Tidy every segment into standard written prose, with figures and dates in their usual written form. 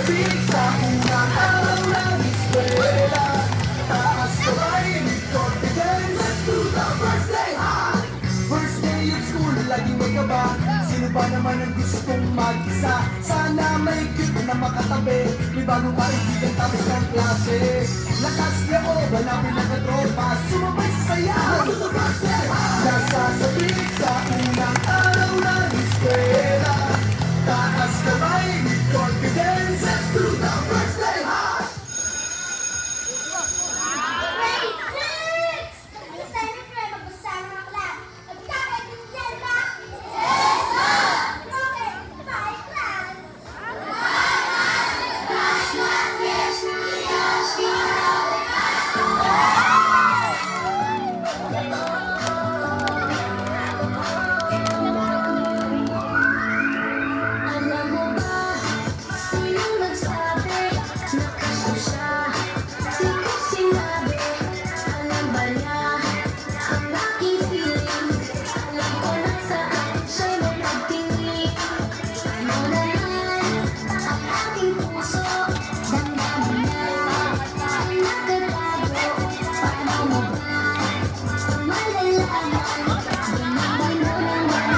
Sasabik sa unang araw ng eskwela, taas kamay with confidence, let's do the first day high. First day of school, laging may kaba. Sino ba naman ang gustong mag-isa? Sana may cute na makatabi, may bagong kaibigan tapos ng klase. Lakas loob, hanapin ang katropa, sumabay sa sayaw. Nasasabik sa unang araw ng eskwela, taas kamay with confidence, let's do the first day high. Grade 6! Ang sana ko ay magbasama ng class. Nagkakaintindihan ba? Yes, ma'am! Okay, bye, class! Alam mo ba, sino nagsabi na gusto siya? Di ko sinabi, alam ba niya ang aking feeling? Alam ko na saan siya'y magtingin. Ano naman ang aking puso, damdamin niya ang nakatago. Paano mo ba malalaman? Dinamay mo naman.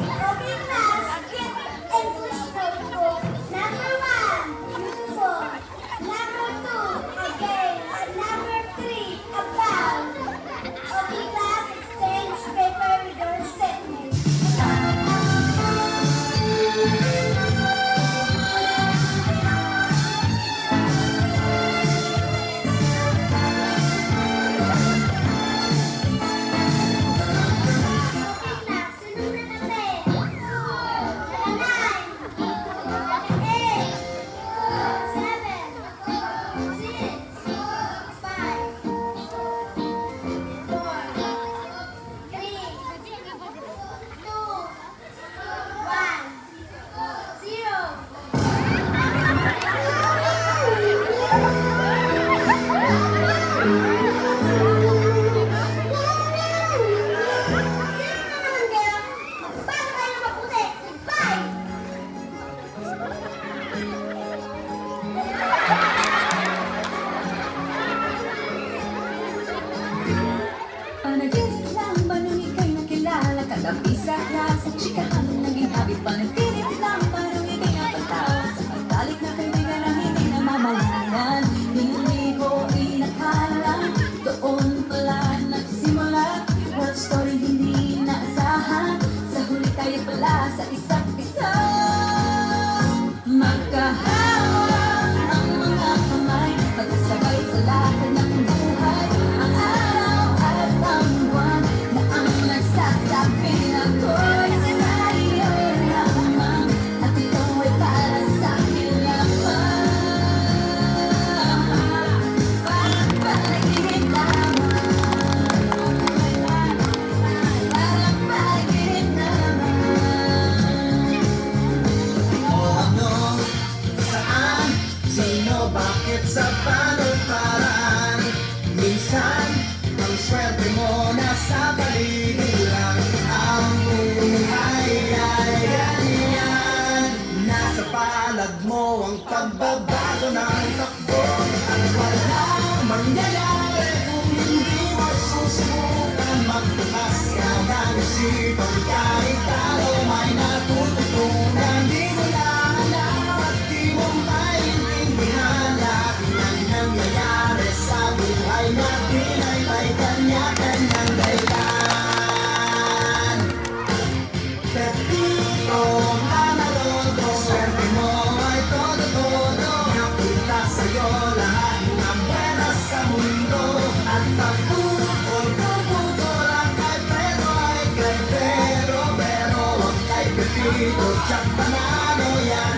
Okay, class, get English notebook. Number 1, beautiful. Number 2, again. And number 3, about. Okay, class, exchange paper with your statement. Okay, class, sunod na natin. Naka-9, naka-8, 7, 6, 5, 4, 3, 2, 1, 0. Sino naman kayo? Paano kayo mabuti? Goodbye! Panaginip lang ba nung ika'y nakilala? Katabi sa klase, chikahan mo naging habit. Panaginip lang ba nung ika'y napatawa? Sa pagdalik na kaibigan ang hindi na mamalayan. Hindi ko inakala, doon pala nagsimula. Love story hindi naasahan, sa huli tayo pala sa isa't isa. Magkahawak ang mga kamay, magkasabay sa lahat ng buhay. Ang araw at ang buwan na ang nagsasabi na ako'y sa iyo lamang, at ito ay para sa akin lamang. Parang panaginip lamang, parang panaginip lamang. O ano, saan, sino, bakit, sa paano, paraan. Minsan, ang swerte mo nasa paligid lang. Ang buhay ay ganyan. Nasa palad mo ang pagbabago ng takbo. At walang mangyayari kung hindi mo susubukan. Magbukas ka ng isipan, kahit talo may natututunan. Di mo na alam at di mo maintindihan. Lahat ng nangyayari sa buhay natin ay may kanya-kanyang dahilan. Pepito, Manaloto, swerte mo ay todo-todo. Nakita sa'yo lahat ng pera sa mundo. At pagpupol lang kay Pedro ay kay Pedro. Pero huwag kay Pepito, tsak Manalo, yan